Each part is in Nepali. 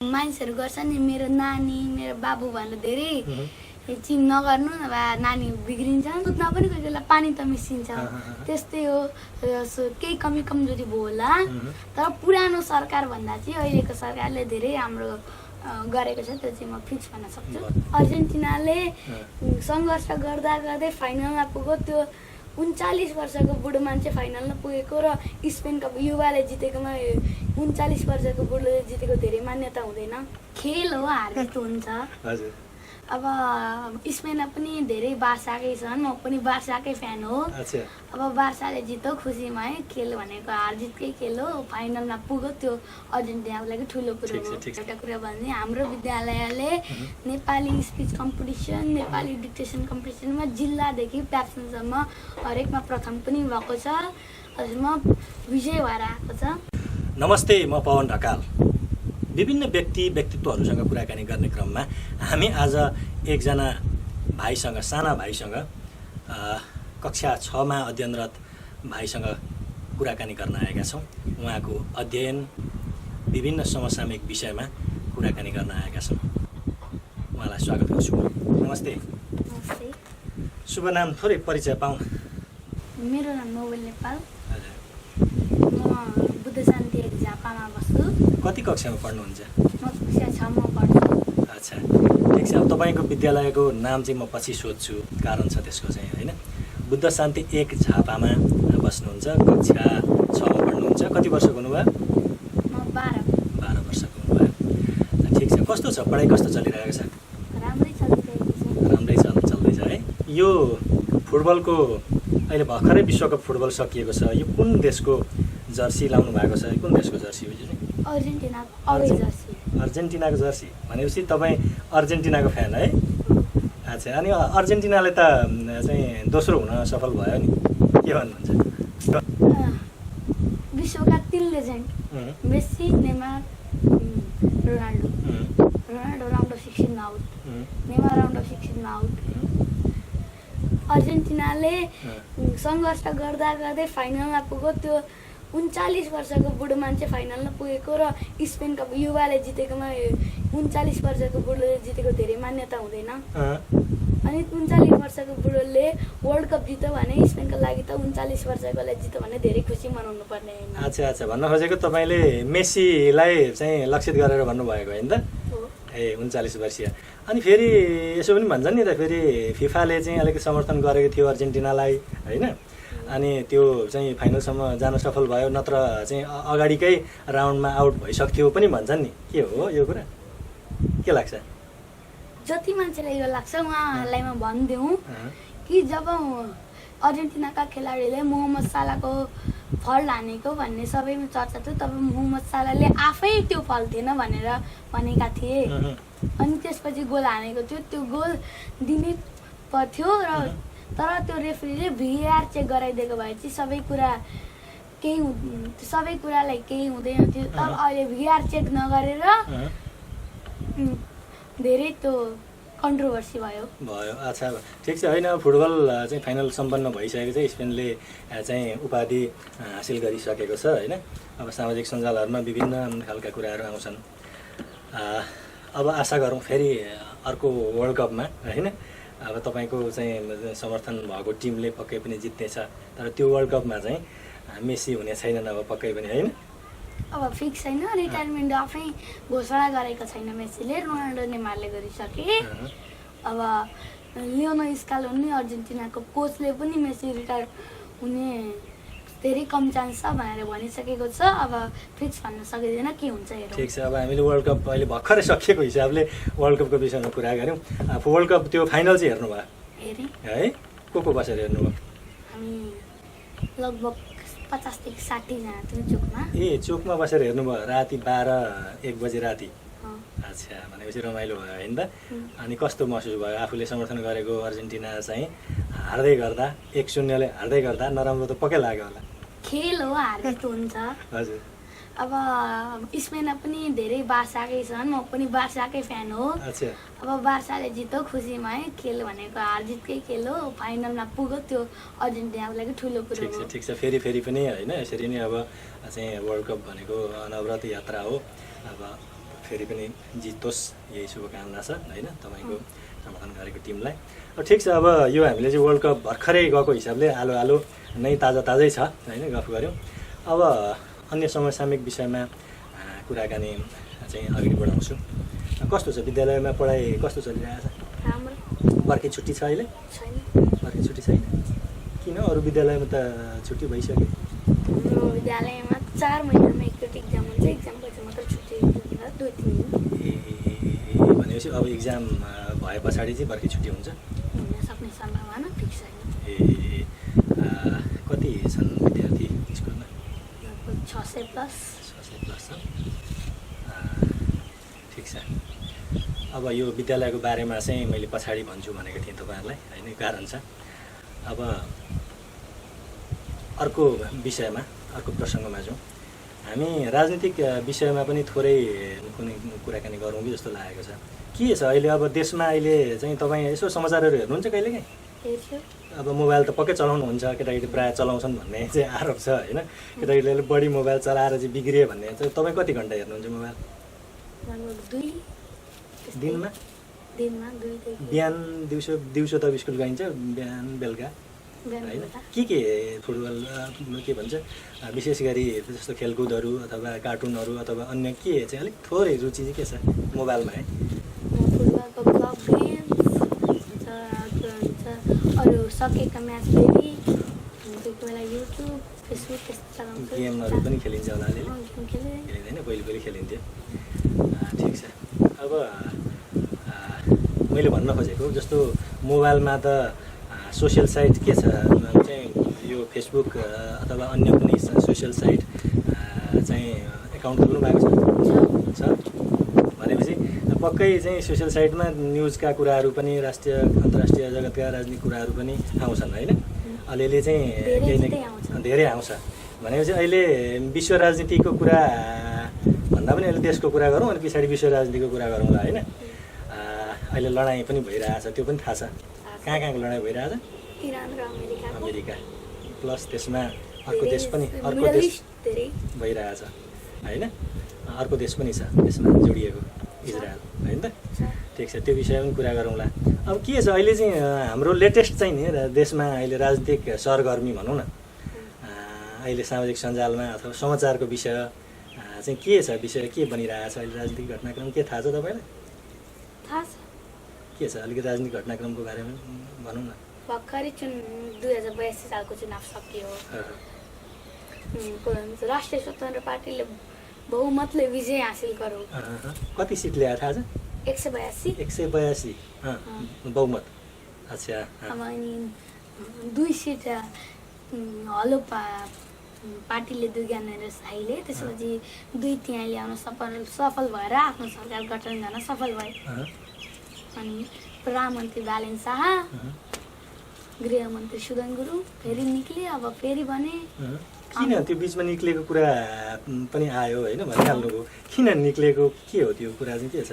मान्छेहरू गर्छ नि मेरो नानी मेरो बाबु भनेर धेरै चिन नगर्नु नभए नानी बिग्रिन्छ दुधमा पनि कोही बेला पानी त मिसिन्छ त्यस्तै हो केही कमी कमजोरी भयो होला तर पुरानो सरकार भन्दा चाहिँ अहिलेको सरकारले धेरै राम्रो गरेको छ त्यो चाहिँ म फिक्स भन्न सक्छु अर्जेन्टिनाले सङ्घर्ष गर्दा गर्दै फाइनलमा पुग्यो त्यो 39 वर्षको बुढो मान्छे फाइनलमा पुगेको र स्पेनको युवाले जितेकोमा 39 वर्षको बुढोले जितेको धेरै मान्यता हुँदैन खेल हो हार जित हुन्छ हजुर अब स्पेनमा पनि धेरै बार्साकै छन् म पनि बार्साकै फ्यान हो अच्छा अब बार्साले जित्यो खुसी भए खेल भनेको हार जितकै खेल हो फाइनलमा पुग्यो त्यो अर्जेन्टिनाको लागि ठुलो कुरो हो एउटा कुरा भने हाम्रो विद्यालयले Nepali speech competition Nepali dictation कम्पिटिसनमा जिल्लादेखि प्याप्सनसम्म हरेकमा प्रथम पनि भएको छ हजुरमा विजय भएर आएको छ नमस्ते म पवन ढकाल विभिन्न व्यक्तित्वहरूसँग कुराकानी गर्ने क्रममा हामी आज एकजना भाइसँग साना भाइसँग कक्षा 6 मा अध्ययनरत भाइसँग कुराकानी गर्न आएका छौँ उहाँको अध्ययन विभिन्न समसामयिक विषयमा कुराकानी गर्न आएका छौँ उहाँलाई स्वागत गर्छु नमस्ते नमस्ते शुभ नाम थोरै परिचय पाउँ मेरो नाम नोबेल नेपाल हजुर म बुद्ध शान्ति एक झापामा बस्छु कति कक्षामा पढ्नुहुन्छ म कक्षा 6 मा पढ्छु अच्छा ठिक छ अब तपाईँको विद्यालयको नाम चाहिँ म पछि सोध्छु कारण छ त्यसको चाहिँ होइन बुद्ध शान्ति एक झापामा बस्नुहुन्छ कक्षा 6 मा पढ्नुहुन्छ कति वर्षको हुनुभयो म 12 वर्षको हुनुभयो ठिक छ कस्तो छ पढाइ कस्तो चलिरहेको छ राम्रै चलिरहेको छ राम्रै चल्दैछ है यो फुटबलको अहिले भर्खरै विश्वकप फुटबल सकिएको छ यो कुन देशको जर्सी लाउनु भएको छ कुन देशको जर्सी हो यो अर्जेन्टिनाको अवे जर्सी अर्जेन्टिनाको जर्सी भनेपछि तपाईँ अर्जेन्टिनाको फ्यान है अच्छा अनि अर्जेन्टिनाले त चाहिँ दोस्रो हुन सफल भयो नि के भन्नुहुन्छ विश्वका 3 legend Messi Neymar Ronaldo round of 16 मा आउट नेमार राउन्ड अफ 16 मा आउट अर्जेन्टिनाले सङ्घर्ष गर्दा गर्दै फाइनलमा पुग्यो त्यो 39 वर्षको बुढो मान्छे फाइनलमा पुगेको र स्पेनको युवाले जितेकोमा 39 वर्षको बुढोले जितेको धेरै मान्यता हुँदैन अनि 39 वर्षको बुढोले वर्ल्ड कप जित्यो भने स्पेनको लागि त 39 वर्षकोले जित्यो भने धेरै खुसी मनाउनु पर्ने होइन अच्छा अच्छा भन्न खोजेको तपाईँले मेसीलाई चाहिँ लक्षित गरेर भन्नुभएको होइन त ए 39 वर्षीय अनि फेरि यसो पनि भन्छन् नि त फेरि फिफाले चाहिँ अलिकति समर्थन गरेको थियो अर्जेन्टिनालाई होइन अनि त्यो चाहिँ फाइनलसम्म जान सफल भयो नत्र चाहिँ अगाडिकै राउन्डमा आउट भइसक्थ्यो पनि भन्छन् नि के हो यो कुरा के लाग्छ जति मान्छेलाई यो लाग्छ उहाँहरूलाई म भनिदिउँ कि जब अर्जेन्टिनाका खेलाडीले मोहम्मद सालाको फल हानेको भन्ने सबैमा चर्चा थियो तब मोहम्मद सालाले आफै त्यो फल थिएन भनेर भनेका थिए अनि त्यसपछि गोल हानेको थियो त्यो गोल दिनै पर्थ्यो र तर त्यो रेफ्रीले भिआर चेक गराइदिएको भए चाहिँ सबै कुरालाई केही हुँदैन थियो तर अहिले भिआर चेक नगरेर धेरै त्यो कन्ट्रोभर्सी भयो अच्छा ठिक छ होइन फुटबल चाहिँ फाइनल सम्पन्न भइसकेको चाहिँ स्पेनले चाहिँ उपाधि हासिल गरिसकेको छ होइन अब सामाजिक सञ्जालहरूमा विभिन्न खालका कुराहरू आउँछन् अब आशा गरौँ फेरि अर्को वर्ल्ड कपमा होइन अब तपाईँको चाहिँ समर्थन भएको टिमले पक्कै पनि जित्नेछ तर त्यो वर्ल्ड कपमा चाहिँ मेसी हुने छैनन् अब पक्कै पनि होइन अब फिक्स छैन रिटायरमेन्ट आफै घोषणा गरेको छैन मेसीले रोनाल्डो नेमारले गरिसके अब लियोनो स्कालोनी अर्जेन्टिनाको कोचले पनि मेसी रिटायर हुने धेरै कम चान्स छ भनेर भनिसकेको छ अब फिक्स भन्न सकिँदैन के हुन्छ हेरौँ ठिक छ अब हामीले वर्ल्ड कप अहिले भर्खरै सकिएको हिसाबले वर्ल्ड कपको विषयमा कुरा गऱ्यौँ वर्ल्ड कप त्यो फाइनल चाहिँ हेर्नुभयो हेरेँ है को बसेर हेर्नुभयो हामी लगभग 50 देखि 60 जना थियो चोकमा चोकमा बसेर हेर्नुभयो राति 12-1 बजे राति अच्छा भनेपछि रमाइलो भयो होइन त अनि कस्तो महसुस भयो आफूले समर्थन गरेको अर्जेन्टिना चाहिँ हार्दै गर्दा 1-0 हार्दै गर्दा नराम्रो त पक्कै लाग्यो होला खेल हो हार जित हुन्छ हजुर अब स्पेनमा पनि धेरै बार्साकै छन् म पनि बार्साकै फ्यान हो अच्छा अब बार्साले जित्यो खुसी भए खेल भनेको हार जितकै खेल हो फाइनलमा पुग्यो त्यो अर्जेन्टिनाको लागि ठुलो कुरो हो ठिक छ फेरि पनि होइन यसरी नै अब चाहिँ वर्ल्ड कप भनेको अनवरत यात्रा हो अब फेरि पनि जितोस् यही शुभकामना छ होइन तपाईँको समर्थन गरेको टिमलाई। ठिक छ, अब यो हामीले चाहिँ वर्ल्ड कप भर्खरै गएको हिसाबले आलो आलो नै ताजै छ होइन, गफ गऱ्यौँ। अब अन्य समसामयिक विषयमा कुराकानी चाहिँ अगाडि बढाउँछु। कस्तो छ विद्यालयमा पढाइ, कस्तो चलिरहेको छ? राम्रो। बर्खे छुट्टी छ अहिले? छैन। बर्खे छुट्टी छैन? किन? अरू विद्यालयमा त छुट्टी भइसक्यो। हाम्रो विद्यालयमा 4 महिनामा एकचोटि एक्जाम हुन्छ, एक्जामपछि मात्र छुट्टी हुन्छ 2-3 दिन। भनेपछि अब एक्जाम भए पछाडि चाहिँ बर्खे छुट्टी हुन्छ? हुन सक्ने सम्भावना फिक्स छैन। कति छन् विद्यार्थी स्कुलमा? लगभग 600 प्लस। 600 प्लस छ। ठिक छ। अब यो विद्यालयको बारेमा चाहिँ मैले पछाडि भन्छु भनेको थिएँ तपाईँहरूलाई होइन, कारण छ। अब अर्को विषयमा, अर्को प्रसङ्गमा जाउँ। हामी राजनीतिक विषयमा पनि थोरै कुनै कुराकानी गरौँ कि जस्तो लागेको छ। के छ अहिले अब देशमा? अहिले चाहिँ तपाईँ यसो समाचारहरू हेर्नुहुन्छ कहिलेकाहीँ? हेर्छु। अब मोबाइल त पक्कै चलाउनुहुन्छ, केटाकेटी प्रायः चलाउँछन् भन्ने चाहिँ आरोप छ होइन। केटाकेटीले बढी मोबाइल चलाएर चाहिँ बिग्रियो भन्ने चाहिँ तपाईँ कति घन्टा हेर्नुहुन्छ मोबाइल? लगभग 2 दिनमा? दिनमा 2 बिहान दिउँसो त स्कुल गइन्छ, बिहान बेलुका होइन। के फुटबल के भन्छ विशेष गरी जस्तो खेलकुदहरू अथवा कार्टुनहरू अथवा अन्य के चाहिँ अलिक थोरै रुचि चाहिँ के छ मोबाइलमा है? फुटबलको क्लब गेम्स अरू सकेका म्याच फेरि कोही बेला युट्युब फेसबुक त्यस्तो चलाउँछु। गेमहरू पनि खेलिन्छ होला अलिअलि? खेलिँदैन, पहिले पहिला खेलिन्थ्यो। ठिक छ। अब मैले भन्न खोजेको जस्तो मोबाइलमा त सोसियल साइट के छ चाहिँ यो फेसबुक अथवा अन्य कुनै सोसियल साइट चाहिँ एकाउन्ट खोल्नु भएको छ? भनेपछि पक्कै चाहिँ सोसियल साइटमा न्युजका कुराहरू पनि राष्ट्रिय अन्तर्राष्ट्रिय जगतका राजनीतिक कुराहरू पनि आउँछन् होइन? अलिअलि चाहिँ धेरै आउँछ। भनेपछि अहिले विश्व राजनीतिको कुरा भन्दा पनि अहिले देशको कुरा गरौँ अनि पछाडि विश्व राजनीतिको कुरा गरौँला होइन। अहिले लडाइँ पनि भइरहेछ, त्यो पनि थाहा छ। कहाँको लडाइँ भइरहेछ? इरान र अमेरिका प्लस त्यसमा अर्को देश पनि, अर्को देश भइरहेछ होइन। अर्को देश पनि छ त्यसमा जोडिएको, इजरायल होइन त। ठिक छ, त्यो विषयमा पनि कुरा गरौँला। अब के छ अहिले चाहिँ हाम्रो लेटेस्ट चाहिँ नि देशमा अहिले राजनीतिक सरगर्मी भनौँ न, अहिले सामाजिक सञ्जालमा अथवा समाचारको विषय चाहिँ के छ? विषय के बनिरहेछ अहिले? राजनीतिक घटनाक्रम के थाहा छ तपाईँलाई? थाहा छ। के छ अलिकति राजनीतिक घटनाक्रमको बारेमा भनौँ न। भर्खरै 2082 सालको चुनाव सकियो। राष्ट्रिय स्वतन्त्र पार्टीले बहुमतले विजय हासिल गर्यो। कति सिट ल्यायो थाहा छ? 182। 182 बहुमत। अच्छा। अब अनि 2 सिट हलो पार्टीले 2 ज्ञानेन्द्र शाहीले, त्यसपछि 2 त्यहाँ ल्याउन सफल भएर आफ्नो सरकार गठन गर्न सफल भए। अनि प्रधानमन्त्री बालेन शाह, गृहमन्त्री सुदन गुरुङ फेरि निक्ले। अब फेरि भने किन त्यो बिचमा निक्लेको कुरा पनि आयो होइन, भनिहाल्नुभयो। किन निक्लेको, के हो त्यो कुरा चाहिँ के छ?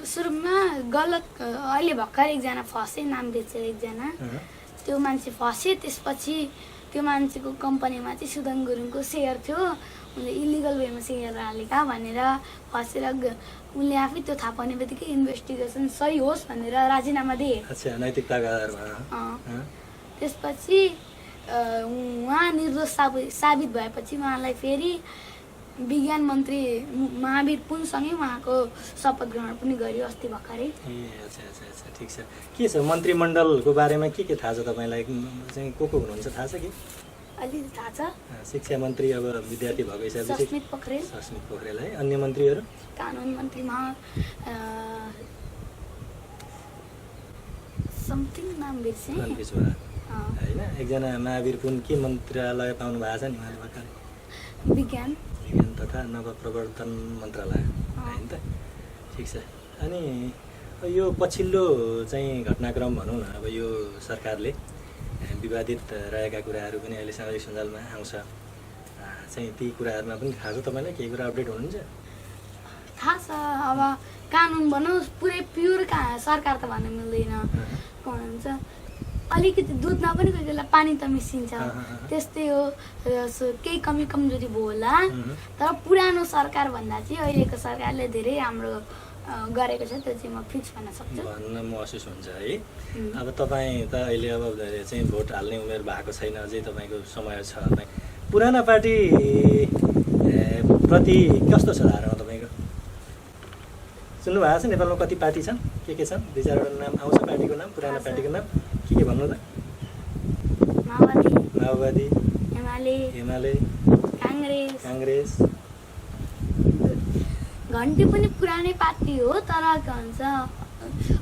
सुरुमा गलत, अहिले भर्खर एकजना फसे, नाम बेचेर एकजना, त्यो मान्छे फसे। त्यसपछि त्यो मान्छेको कम्पनीमा चाहिँ सुदन गुरुङको सेयर थियो, उनले इलिगल वेमा सेयर हालेका भनेर फसेर उनले आफै त्यो थाहा पाउने बित्तिकै इन्भेस्टिगेसन सही होस् भनेर राजीनामा दिए। अच्छा, नैतिकताका आधारमा। त्यसपछि उहाँ निर्दोष साबित भएपछि उहाँलाई फेरि विज्ञान मन्त्री महावीर पुनसँगै उहाँको शपथ ग्रहण पनि गरियो अस्ति भर्खरै। अच्छा, ठिक छ। के छ मन्त्रीमण्डलको बारेमा के थाहा छ तपाईँलाई? चाहिँ को हुनुहुन्छ थाहा छ कि? अलिकति थाहा छ। शिक्षा मन्त्री अब विद्यार्थी भएको हिसाबले सस्मित पोखरेल है। अन्य मन्त्रीहरू? कानुन मन्त्री समथिङ नाम बिर्सेँ होइन। एकजना महावीर पुन के मन्त्रालय पाउनु भएको छ नि उहाँले भर्खरै? विज्ञान तथा नवप्रवर्तन मन्त्रालय होइन त। ठिक छ। अनि यो पछिल्लो चाहिँ घटनाक्रम भनौँ न, अब यो सरकारले विवादित रहेका कुराहरू पनि अहिले सामाजिक सञ्जालमा आउँछ चाहिँ, ती कुराहरूमा पनि थाहा छ तपाईँलाई? केही कुरा अपडेट हुनुहुन्छ? थाहा छ। अब कानुन भनौँ पुरै प्योर सरकार त भन्न मिल्दैन। के भन्छ अलिकति दुधमा पनि कोही बेला पानी त मिसिन्छ त्यस्तै हो केही कमी कमजोरी भयो होला तर पुरानो सरकार भन्दा चाहिँ अहिलेको सरकारले धेरै राम्रो गरेको छ त्यो चाहिँ म फिक्स भन्न सक्छु भन्न महसुस हुन्छ है अब तपाईँ त अहिले अब चाहिँ भोट हाल्ने उमेर भएको छैन अझै तपाईँको समय छ पुराना पार्टी प्रति कस्तो छ धारणा तपाईँको सुन्नु भएको छ नेपालमा कति पार्टी छन् के छन् 2-4वटा नाम आउँछ पार्टीको नाम पुरानो पार्टीको नाम के भन्नु त माओवादी एमाले काङ्ग्रेस घन्टी पनि पुरानै पार्टी हो तर के भन्छ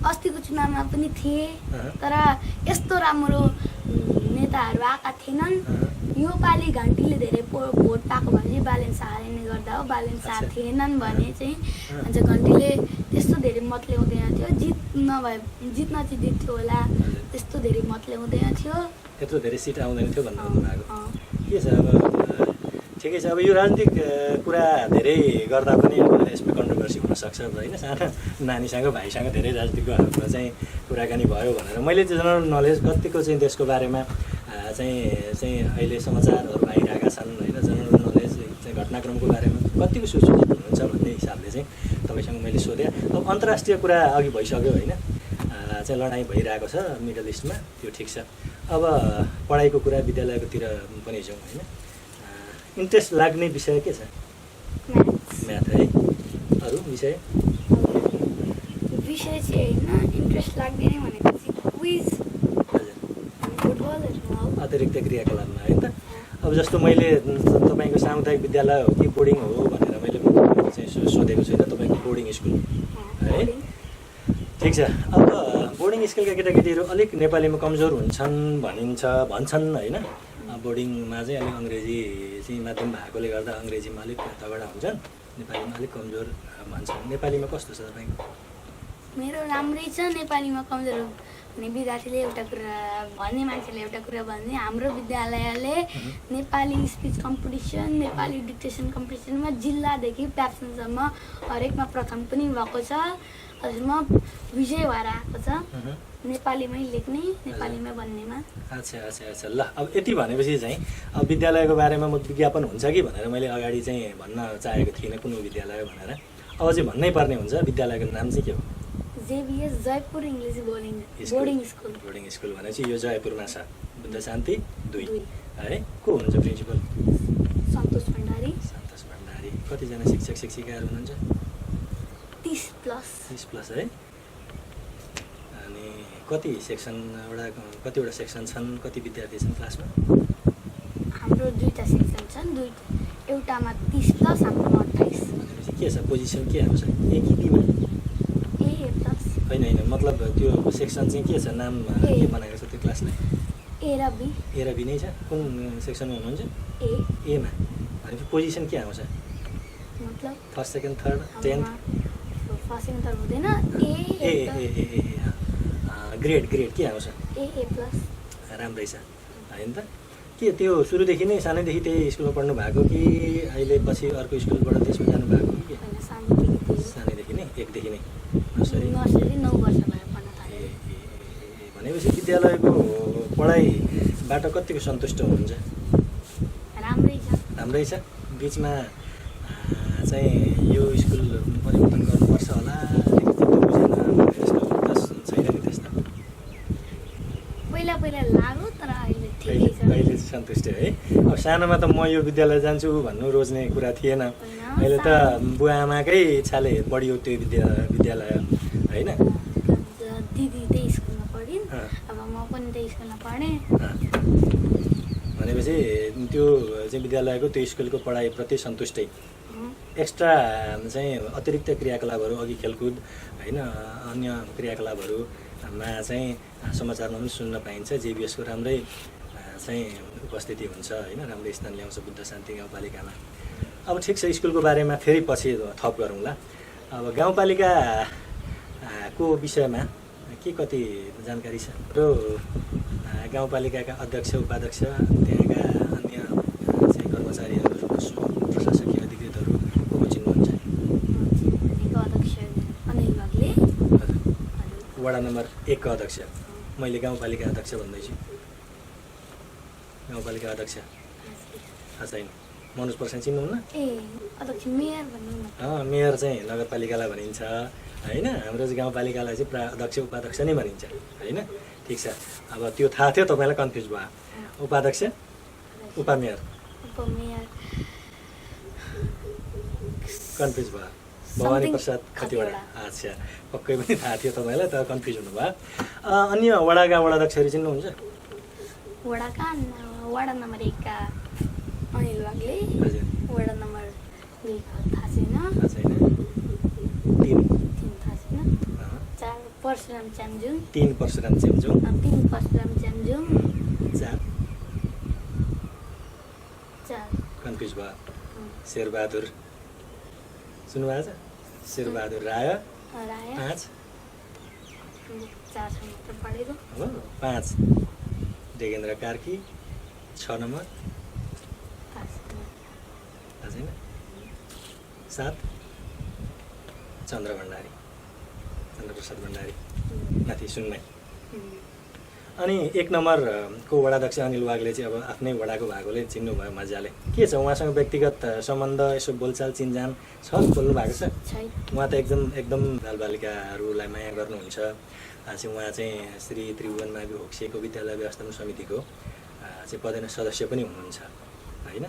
अस्तिको चुनावमा पनि थिए तर यस्तो राम्रो नेताहरू आएका थिएनन् यो पालि घन्टीले धेरै भोट पाएको भने चाहिँ बालेन शाहले गर्दा हो बालेन शाह थिएनन् भने चाहिँ अन्त घन्टीले त्यस्तो धेरै मत ल्याउँदैन थियो जित्न चाहिँ जित्थ्यो होला त्यस्तो धेरै मत ल्याउँदैन थियो त्यत्रो धेरै सिट आउँदैन थियो भन्नु भएको के छ अब ठिकै छ अब यो राजनीतिक कुरा धेरै गर्दा पनि यसमा कन्ट्रोभर्सी हुनसक्छ होइन सानो नानीसँग भाइसँग धेरै राजनीतिकमा चाहिँ कुराकानी भयो भनेर मैले जनरल नलेज कतिको चाहिँ त्यसको बारेमा चाहिँ अहिले समाचारहरू आइरहेका छन् होइन जनरल नलेज चाहिँ घटनाक्रमको बारेमा कतिको सुसूचित हुनुहुन्छ भन्ने हिसाबले चाहिँ तपाईँसँग मैले सोधेँ अब अन्तर्राष्ट्रिय कुरा अघि भइसक्यो होइन चाहिँ लडाइँ भइरहेको छ मिडल इस्टमा त्यो ठिक छ अब पढाइको कुरा विद्यालयकोतिर पनि जाउँ होइन इन्ट्रेस्ट लाग्ने विषय के छ म्याथ है अरू विषय चाहिँ होइन इन्ट्रेस्ट लाग्दैन भनेको चाहिँ क्विज अतिरिक्त क्रियाकलापमा है त अब जस्तो मैले तपाईँको सामुदायिक विद्यालय हो कि बोर्डिङ हो भनेर मैले चाहिँ सोधेको छुइनँ तपाईँको बोर्डिङ स्कुल है ठिक छ अब बोर्डिङ स्कुलका केटाकेटीहरू अलिक नेपालीमा कमजोर भन्छन् होइन बोर्डिङमा चाहिँ अलिक अङ्ग्रेजी चाहिँ माध्यम भएकोले गर्दा अङ्ग्रेजीमा अलिक तगडा हुन्छन् नेपालीमा अलिक कमजोर भन्छन् नेपालीमा कस्तो छ तपाईँको मेरो राम्रै छ नेपालीमा कमजोर भने विद्यार्थीले एउटा कुरा भन्ने मान्छेले एउटा कुरा भन्ने हाम्रो विद्यालयले Nepali speech competition Nepali dictation कम्पिटिसनमा जिल्लादेखि प्याप्सनसम्म हरेकमा प्रथम पनि भएको छ हजुरमा विजय भएर आएको छ नेपालीमै लेख्ने नेपालीमै भन्नेमा अच्छा ल अब यति भनेपछि चाहिँ अब विद्यालयको बारेमा म विज्ञापन हुन्छ कि भनेर मैले अगाडि चाहिँ भन्न चाहेको थिइनँ कुन विद्यालय भनेर अब चाहिँ भन्नै पर्ने हुन्छ विद्यालयको नाम चाहिँ के हो जेबिएस जयपुर इङ्ग्लिस बोर्डिङ स्कुल भनेपछि यो जयपुरमा छ बुद्ध शान्ति 2 है को हुनुहुन्छ प्रिन्सिपल सन्तोष भण्डारी कतिजना शिक्षक शिक्षिकाहरू हुनुहुन्छ 30+ है अनि कतिवटा सेक्सन छन् कति विद्यार्थी छन् क्लासमा हाम्रो 2टा सेक्सन छन् एउटामा 30+ हाम्रोमा 28 भनेपछि के छ पोजिसन के आउँछ ए कि बीमा होइन मतलब त्यो सेक्सन चाहिँ के छ नाम के बनाएको छ त्यो क्लासलाई ए र बी नै छ कुन सेक्सनमा हुनुहुन्छ एमा भनेपछि पोजिसन के आउँछ मतलब first second third 10th first second third हुँदैन ए ग्रेड के आउँछ ए राम्रै छ होइन त के त्यो सुरुदेखि नै सानैदेखि त्यही स्कुलमा पढ्नु भएको कि अहिले पछि अर्को स्कुलबाट त्यसमा जानु भएको कि सानैदेखि नै 1 देखि नै नर्सरी 9 वर्ष भयो पढ्न थालेँ भनेपछि विद्यालयको पढाइबाट कतिको सन्तुष्ट हुनुहुन्छ राम्रै छ बिचमा चाहिँ यो स्कुल परिवर्तन गर्नुपर्छ होला छैन नि त्यस्तो पहिला लाग्यो तर अहिले सन्तुष्ट है अब सानोमा त म यो विद्यालय जान्छु भन्नु रोज्ने कुरा थिएन अहिले त बुवा आमाकै इच्छाले बढियो त्यो विद्यालय होइन दिदी त्यही स्कुलमा पढिन् अब म पनि त्यही स्कुलमा पढेँ भनेपछि त्यो चाहिँ विद्यालयको त्यो स्कुलको पढाइप्रति सन्तुष्टै एक्स्ट्रा चाहिँ अतिरिक्त क्रियाकलापहरू अघि खेलकुद होइन अन्य क्रियाकलापहरूमा चाहिँ समाचारमा पनि सुन्न पाइन्छ जेबिएसको राम्रै चाहिँ उपस्थिति हुन्छ होइन राम्रै स्थान ल्याउँछ बुद्ध शान्ति गाउँपालिकामा अब ठिक छ स्कुलको बारेमा फेरि पछि थप गरौँला अब गाउँपालिकाको विषयमा के कति जानकारी छ र गाउँपालिकाका अध्यक्ष उपाध्यक्ष त्यहाँका अन्य चाहिँ कर्मचारीहरू प्रशासकीय अधिकृतहरू को चिन्नुहुन्छ अध्यक्ष अनिल वाग्ले वडा नम्बर 1 का अध्यक्ष मैले गाउँपालिका अध्यक्ष भन्दैछु। गाउँपालिका अध्यक्ष थाहा छैन। मनोज प्रसाद चिन्नुहुन्न? ए अध्यक्ष मेयर भन्नु न। मेयर चाहिँ नगरपालिकालाई भनिन्छ होइन। हाम्रो चाहिँ गाउँपालिकालाई चाहिँ प्राय अध्यक्ष उपाध्यक्ष नै भनिन्छ होइन। ठिक छ। अब त्यो थाहा थियो तपाईँलाई, कन्फ्युज भयो। उपाध्यक्ष उपमेयर कन्फ्युज भयो। भवानी प्रसाद खतिवडा। अच्छा, पक्कै पनि थाहा थियो तपाईँलाई, तर कन्फ्युज हुनुभयो। अन्य वडाका वडाध्यक्षहरू चिन्नुहुन्छ? वडा नम्बर 1 का अनिल वाग्ले। हजुर। वडा नम्बर 2 थाहा छैन। 3 थाहा छैन। 4 परशुराम च्याम्जुङ। 3 परशुराम च्याम्जुङ। 3 परशुराम च्याम्जुङ। 4 कन्फ्युज भयो। शेरबहादुर सुन्नुभएको छ? शेरबहादुर राय। 5 हो। 5 देगेन्द्र कार्की। 6 नम्बर थाहा छैन। 7 चन्द्रप्रसाद भण्डारी माथि सुनमै। अनि 1 नम्बरको वडाध्यक्ष अनिल वाग्ले चाहिँ अब आफ्नै वडाको भएकोले चिन्नुभयो मजाले। के छ उहाँसँग व्यक्तिगत सम्बन्ध, यसो बोलचाल चिनजान छ? बोल्नु भएको छ? उहाँ त एकदम बालबालिकाहरूलाई माया गर्नुहुन्छ। चाहिँ उहाँ चाहिँ श्री त्रिभुवन मावि होक्सिएको विद्यालय व्यवस्थापन समितिको चाहिँ पदेन सदस्य पनि हुनुहुन्छ होइन।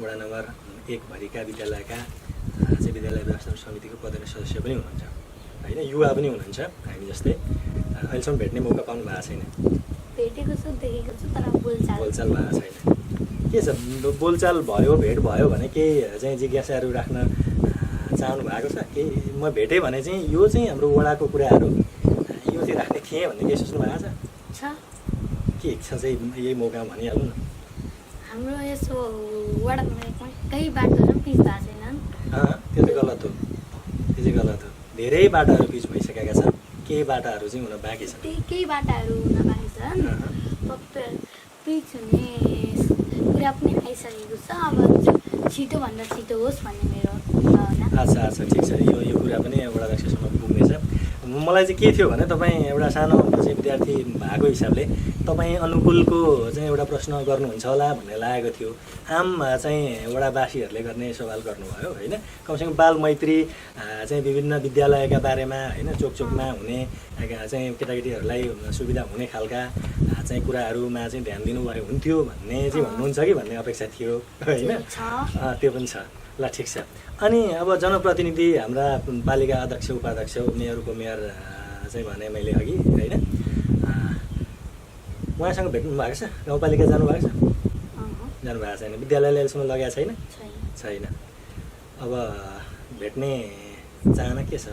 वडा नम्बर 1 भरिका विद्यालयका चाहिँ विद्यालय व्यवस्थापन समितिको पदेन सदस्य पनि हुनुहुन्छ होइन। युवा पनि हुनुहुन्छ हामी जस्तै। अहिलेसम्म भेट्ने मौका पाउनु भएको छैन? भेटेको छु, देखेको छु, तर बोलचाल भएको छैन। के छ बोलचाल भयो, भेट भयो भने केही चाहिँ जिज्ञासाहरू राख्न चाहनु भएको छ? केही म भेटेँ भने चाहिँ यो चाहिँ हाम्रो वडाको कुराहरू यो चाहिँ राख्ने थिएँ भन्ने केही सोच्नु भएको छ? के इच्छा चाहिँ यही मौकामा भनिहाल्नु न। हाम्रो यसो वडा नम्बर 1 मा केही बाटोहरू पिच भएको छैनन्। त्यो चाहिँ गलत हो। धेरै बाटाहरू पिच भइसकेका छन्। केही बाटाहरू चाहिँ हुन बाँकी छन्। केही बाटाहरू हुन बाँकी छन्। पिच हुने कुरा पनि आइसकेको छ। अब छिटोभन्दा छिटो होस् भन्ने मेरो भावना। अच्छा, ठिक छ। यो कुरा पनि वडाध्यक्षसम्म पुग्नेछ। मलाई चाहिँ के थियो भने तपाईँ एउटा सानो चाहिँ विद्यार्थी भएको हिसाबले तपाईँ अनुकूलको चाहिँ एउटा प्रश्न गर्नुहुन्छ होला भन्ने लागेको थियो। आम चाहिँ वडावासीहरूले गर्ने सवाल गर्नुभयो होइन। कमसेकम बाल मैत्री चाहिँ विभिन्न विद्यालयका बारेमा होइन, चोकमा हुने चाहिँ केटाकेटीहरूलाई सुविधा हुने खालका चाहिँ कुराहरूमा चाहिँ ध्यान दिनुभयो हुन्थ्यो भन्ने चाहिँ भन्नुहुन्छ कि भन्ने अपेक्षा थियो होइन। त्यो पनि छ। ल ठिक छ। अनि अब जनप्रतिनिधि हाम्रा पालिका अध्यक्ष उपाध्यक्ष मेयर उपमेयर चाहिँ भने मैले अघि होइन, उहाँसँग भेट्नु भएको छ? गाउँपालिका जानुभएको छ? जानुभएको छैन। विद्यालयले अहिलेसम्म लगाएको छैन। अब भेट्ने चाहना के छ?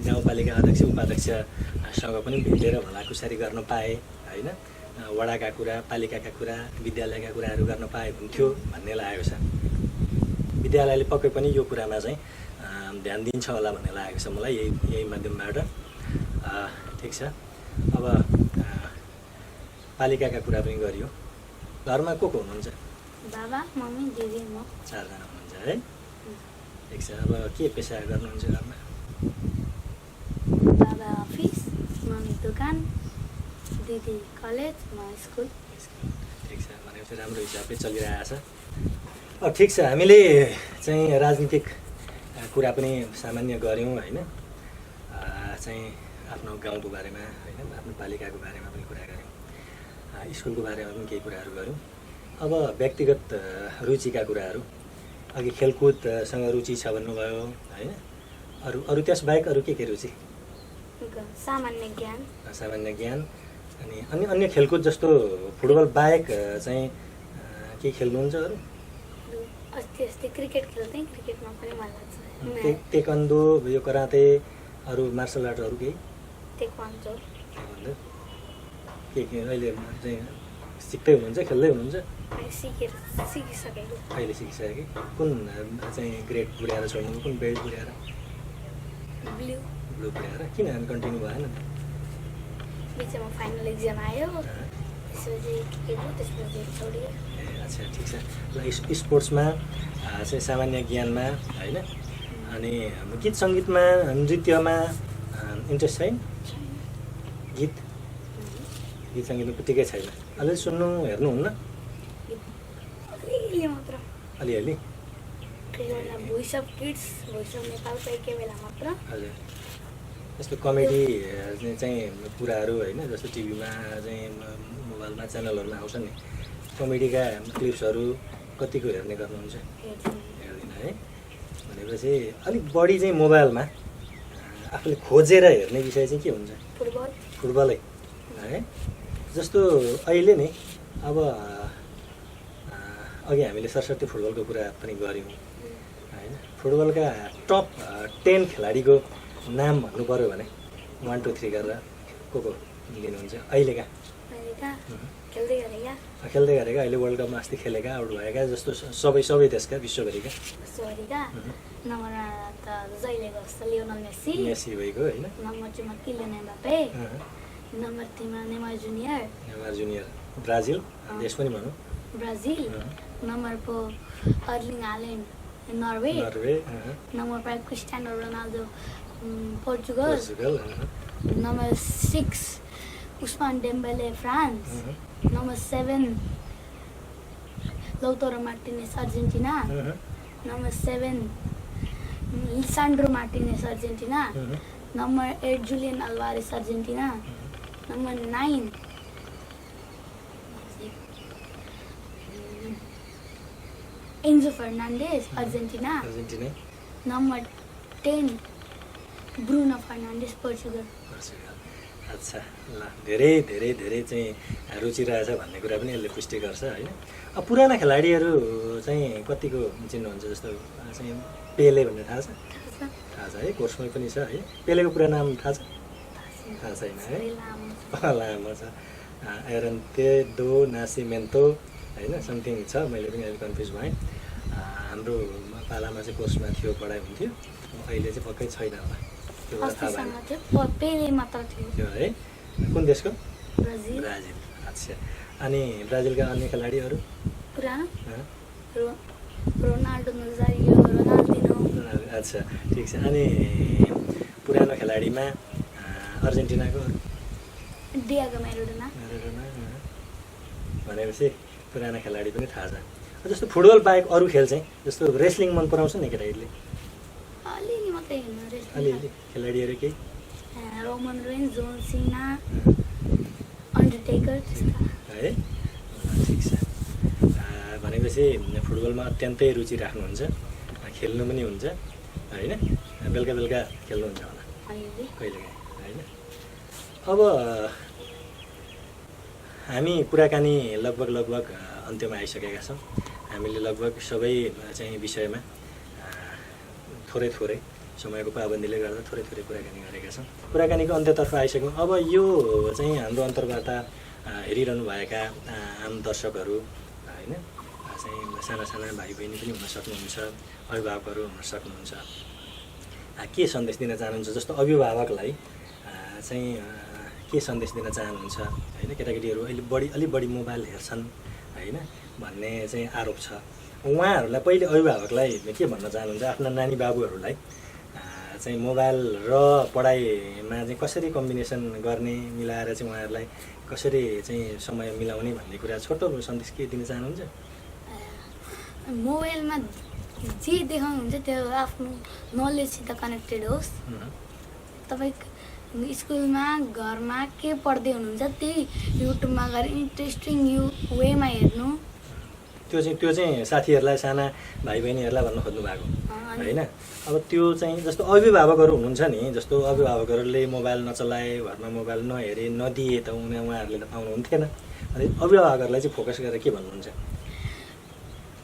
गाउँपालिका अध्यक्ष उपाध्यक्षसँग पनि भेटेर भलाकुसारी गर्न पाए होइन, वडाका कुरा, पालिकाका कुरा, विद्यालयका कुराहरू गर्न पाए हुन्थ्यो भन्ने लागेको छ। विद्यालयले पक्कै पनि यो कुरामा चाहिँ ध्यान दिन्छ होला भन्ने लागेको छ मलाई यही माध्यमबाट। ठिक छ। अब पालिकाका कुरा पनि गरियो। घरमा को हुनुहुन्छ? बाबा, मम्मी, दिदी, म। 4 जना हुनुहुन्छ है। ठिक छ। अब के पेसा गर्नुहुन्छ घरमा? बाबा अफिस, मम्मी दोकान, दिदी कलेज, म स्कुल। ठिक छ। भनेपछि राम्रो हिसाबले चलिरहेको छ। अब ठिक छ। हामीले चाहिँ राजनीतिक कुरा पनि सामान्य गऱ्यौँ होइन। चाहिँ आफ्नो गाउँको बारेमा होइन, आफ्नो पालिकाको बारेमा पनि कुरा गऱ्यौँ, स्कुलको बारेमा पनि केही कुराहरू गऱ्यौँ। अब व्यक्तिगत रुचिका कुराहरू, अघि खेलकुदसँग रुचि छ भन्नुभयो होइन। अरू त्यसबाहेक अरू के रुचि? सामान्य ज्ञान अनि अन्य खेलकुद जस्तो फुटबल बाहेक चाहिँ के खेल्नुहुन्छ अरू? अस्ति क्रिकेट खेल्थेँ, क्रिकेटमा पनि मजा लाग्छ। तेक्वान्डो, यो कराते, अरू मार्सल आर्टहरू केही? तेक्वान्डो के अहिले चाहिँ सिक्दै हुनुहुन्छ, खेल्दै हुनुहुन्छ? सिकिसकेको। अहिले सिकिसके। कुन चाहिँ ग्रेड पुर्याएर छोड्नु? कुन बेल्ट पुर्याएर? ब्लू पुर्याएर। किन कन्टिन्यू भएन? बिचमा फाइनल एक्जाम आयो, त्यसपछि छोडियो। अच्छा, ठिक छ। ल स्पोर्ट्समा चाहिँ सामान्य ज्ञानमा होइन, अनि गीत सङ्गीतमा, नृत्यमा इन्ट्रेस्ट छैन? गीत गीत सङ्गीत उत्तिकै छैन अलिअलि सुन्नु हेर्नुहुन्न अलिअलि मात्र अलिअलि कोही बेला voice of kids voice of नेपालको एकै बेला मात्र हजुर यस्तो कमेडी चाहिँ कुराहरू होइन जस्तो टिभीमा चाहिँ मोबाइलमा च्यानलहरूमा आउँछ नि कमेडीका क्लिप्सहरू कतिको हेर्ने गर्नुहुन्छ हेर्दिनँ है भनेपछि अलिक बढी चाहिँ मोबाइलमा आफूले खोजेर हेर्ने विषय चाहिँ के हुन्छ फुटबल फुटबलै है जस्तो अहिले नि अब अघि हामीले सरस्वती फुटबलको कुरा पनि गऱ्यौँ होइन फुटबलका टप 10 खेलाडीको नाम भन्नु पऱ्यो भने 1 2 3 गरेर को लिनुहुन्छ अहिलेका खेल्दै गरेका अहिले वर्ल्ड कपमा अस्ति खेलेका आउट भएका जस्तो सबै देशका विश्वभरिका नम्बरमा त जहिलेको जस्तो लियोनल मेसी भइगयो होइन नम्बर 2 मा किलियन एम्बापे नम्बर 3 मा नेमार जुनियर ब्राजिल देश पनि भनौँ Brazil number 4 Erling Haaland Norway number 5 Cristiano Ronaldo Portugal number 6 Ousmane Dembele France number 7 Lautaro Martinez Argentina number 7 Lisandro Martinez Argentina number 8 Julian Alvarez Argentina number 9 Enzo Fernandez Argentina number 10 Bruno Fernandes Portugal अच्छा ल धेरै चाहिँ रुचि रहेछ भन्ने कुरा पनि यसले पुष्टि गर्छ होइन अब पुराना खेलाडीहरू चाहिँ कतिको चिन्नुहुन्छ जस्तो चाहिँ पेले भन्ने थाहा छ है कोर्समै पनि छ है पेलेको पुरा नाम थाहा छैन है लामो छ एरन्ते दो नासिमेन्तो होइन समथिङ छ मैले पनि अहिले कन्फ्युज भएँ हाम्रो पालामा चाहिँ कोर्समा थियो पढाइ हुन्थ्यो अहिले चाहिँ पक्कै छैन होला थियो है कुन देशको ब्राजिल अच्छा अनि ब्राजिलका अन्य खेलाडीहरू रोनाल्डो नजारियो रोनाल्डिनो अच्छा ठिक छ अनि पुरानो खेलाडीमा अर्जेन्टिनाको डियागो म्याराडोना भनेपछि पुराना खेलाडी पनि थाहा छ जस्तो फुटबल बाहेक अरू खेल चाहिँ जस्तो रेस्लिङ मन पराउँछ नि केटाकेटीले अलिअलि मात्रै हेर्नु अलिअलि खेलाडीहरू केही रोमन रेन्स जोन सिना अन्डरटेकर है ठिक छ भनेपछि फुटबलमा अत्यन्तै रुचि राख्नुहुन्छ खेल्नु पनि हुन्छ होइन बेलुका खेल्नुहुन्छ होला कहिलेकाहीँ होइन अब हामी कुराकानी लगभग अन्त्यमा आइसकेका छौँ हामीले लगभग सबै चाहिँ विषयमा थोरै समयको पाबन्दीले गर्दा थोरै कुराकानी गरेका छौँ कुराकानीको अन्त्यतर्फ आइसक्यौँ अब यो चाहिँ हाम्रो अन्तर्वार्ता हेरिरहनु भएका आम दर्शकहरू होइन चाहिँ साना भाइ बहिनी पनि हुन सक्नुहुन्छ अभिभावकहरू हुन सक्नुहुन्छ के सन्देश दिन चाहनुहुन्छ जस्तो अभिभावकलाई चाहिँ के सन्देश दिन चाहनुहुन्छ होइन केटाकेटीहरू अहिले अलिक बढी मोबाइल हेर्छन् होइन भन्ने चाहिँ आरोप छ उहाँहरूलाई पहिले अभिभावकलाई के भन्न चाहनुहुन्छ आफ्ना नानी बाबुहरूलाई चाहिँ मोबाइल र पढाइमा चाहिँ कसरी कम्बिनेसन गर्ने मिलाएर चाहिँ उहाँहरूलाई कसरी चाहिँ समय मिलाउने भन्ने कुरा छोटो सन्देश के दिन चाहनुहुन्छ मोबाइलमा जे देखाउनुहुन्छ त्यो आफ्नो नलेजसित कनेक्टेड होस् तपाईँ स्कुलमा घरमा के पढ्दै हुनुहुन्छ त्यही युट्युबमा गएर इन्ट्रेस्टिङ वेमा हेर्नु त्यो चाहिँ साथीहरूलाई साना भाइ बहिनीहरूलाई भन्न खोज्नु भएको होइन अब त्यो चाहिँ जस्तो अभिभावकहरू हुनुहुन्छ नि जस्तो अभिभावकहरूले मोबाइल नचलाए घरमा मोबाइल नहेरे नदिए त उहाँहरूले त पाउनुहुन्थेन अनि अभिभावकहरूलाई चाहिँ फोकस गरेर के भन्नुहुन्छ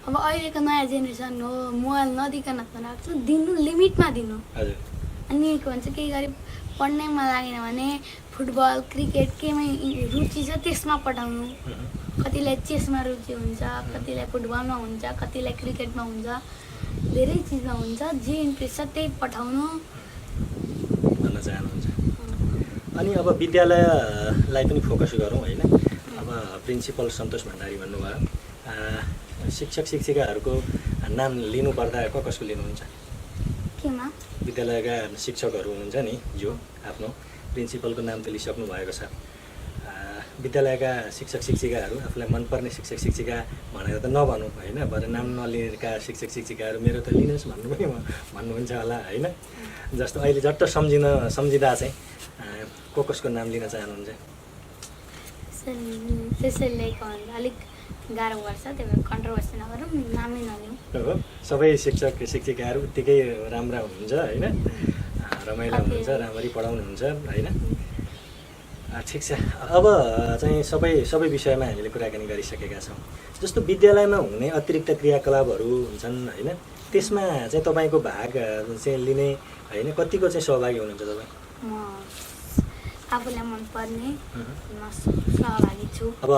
अब अहिलेको नयाँ जेनेरेसन हो मोबाइल नदिकन राख्छु दिनु लिमिटमा दिनु हजुर अनि के भन्छ केही गरी पढ्नैमा लागेन भने फुटबल क्रिकेट केमै रुचि छ त्यसमा पठाउनु कतिलाई चेसमा रुचि हुन्छ कतिलाई फुटबलमा हुन्छ कतिलाई क्रिकेटमा हुन्छ धेरै चिजमा हुन्छ जे इन्ट्रेस्ट छ त्यही पठाउनु भन्न चाहनुहुन्छ अनि अब विद्यालयलाई पनि फोकस गरौँ होइन अब प्रिन्सिपल सन्तोष भण्डारी भन्नुभयो शिक्षक शिक्षिकाहरूको नाम लिनुपर्दा कसको लिनुहुन्छ केमा विद्यालयका शिक्षकहरू हुनुहुन्छ नि जो आफ्नो प्रिन्सिपलको नाम त लिइसक्नु भएको छ। विद्यालयका शिक्षक शिक्षिकाहरू आफूलाई मनपर्ने शिक्षक शिक्षिका भनेर त नभनौँ होइन, बरु नाम नलिएका शिक्षक शिक्षिकाहरू मेरो त लिनुहोस् भन्नु पनि भन्नुहुन्छ होला होइन। जस्तो अहिले झट्ट सम्झिँदा चाहिँ कसको नाम लिन चाहनुहुन्छ? त्यसैले अलिक गाह्रो पर्छ, त्यही भएर कन्ट्रोभर्सी नगरौँ, नामै नलिउँ। हो, सबै शिक्षक शिक्षिकाहरू उत्तिकै राम्रा हुनुहुन्छ होइन, रमाइलो हुनुहुन्छ, राम्ररी पढाउनुहुन्छ होइन। ठिक छ, अब चाहिँ सबै विषयमा हामीले कुराकानी गरिसकेका छौँ। जस्तो विद्यालयमा हुने अतिरिक्त क्रियाकलापहरू हुन्छन् होइन, त्यसमा चाहिँ तपाईँको भाग चाहिँ लिने होइन, कतिको चाहिँ सहभागी हुनुहुन्छ तपाईँ? म आफूलाई मनपर्ने सहभागी छु। अब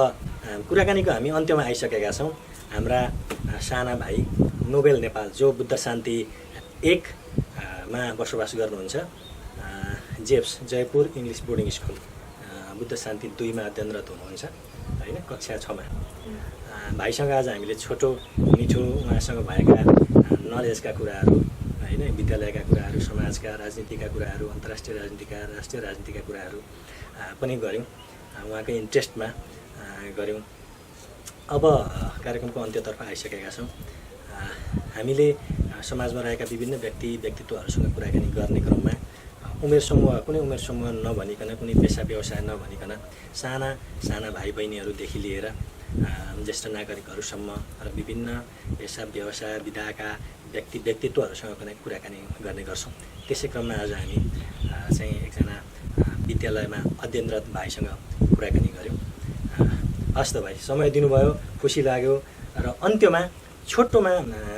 कुराकानीको हामी अन्त्यमा आइसकेका छौँ। हाम्रा साना भाइ नोबेल नेपाल जो बुद्ध शान्ति 1 मा बसोबास गर्नुहुन्छ, जेप्स Jaipur English boarding school Buddha Shanti 2 मा अध्ययनरत हुनुहुन्छ होइन, कक्षा 6 मा। भाइसँग आज हामीले छोटो मिठो उहाँसँग भएका नलेजका कुराहरू होइन, विद्यालयका कुराहरू, समाजका राजनीतिका कुराहरू, अन्तर्राष्ट्रिय राजनीतिका राष्ट्रिय राजनीतिका कुराहरू पनि गऱ्यौँ, उहाँकै इन्ट्रेस्टमा गऱ्यौँ। अब कार्यक्रमको अन्त्यतर्फ आइसकेका छौँ। हामीले समाजमा रहेका विभिन्न व्यक्तित्वहरूसँग कुराकानी गर्ने क्रममा कुनै उमेर समूह नभनिकन, कुनै पेसा व्यवसाय नभनिकन साना भाइ बहिनीहरूदेखि लिएर ज्येष्ठ नागरिकहरूसम्म र विभिन्न पेसा व्यवसाय विधाका व्यक्तित्वहरूसँग पनि कुराकानी गर्ने गर्छौँ। त्यसै क्रममा आज हामी चाहिँ एकजना विद्यालयमा अध्ययनरत भाइसँग कुराकानी गऱ्यौँ। हस् त भाइ, समय दिनुभयो, खुसी लाग्यो। र अन्त्यमा छोटोमा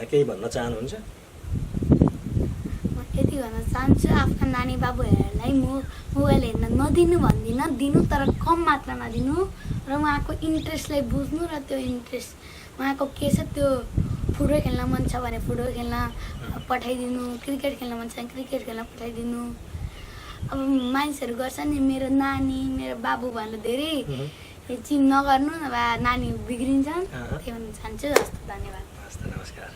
केही भन्न चाहनुहुन्छ? यति भन्न चाहन्छु, आफ्ना नानी बाबुहरूलाई मोबाइल हेर्न नदिनु भन्दिनँ, दिनु तर कम मात्रामा दिनु र उहाँको इन्ट्रेस्टलाई बुझ्नु र त्यो इन्ट्रेस्ट उहाँको के छ त्यो फुटबल खेल्न मन छ भने फुटबल खेल्न पठाइदिनु, क्रिकेट खेल्न मन छ भने क्रिकेट खेल्न पठाइदिनु। अब मानिसहरू गर्छ नि मेरो नानी मेरो बाबु भनेर धेरै चिम नगर्नु, नभए नानी बिग्रिन्छन्, त्यही भन्न चाहन्छु। हस् त, धन्यवाद। हस् त, नमस्कार।